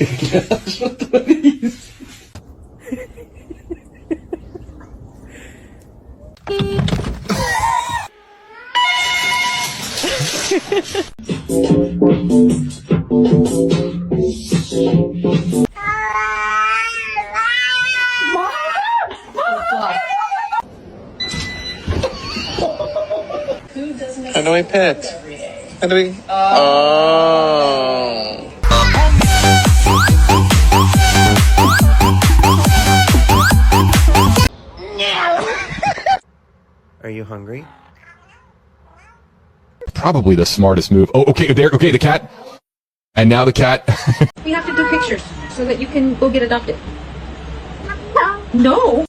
How do we pet? How do we? Oh. Are you hungry? Probably the smartest move. Oh, okay, there. Okay, the cat. And now the cat. We have to do pictures so that you can go get adopted. No.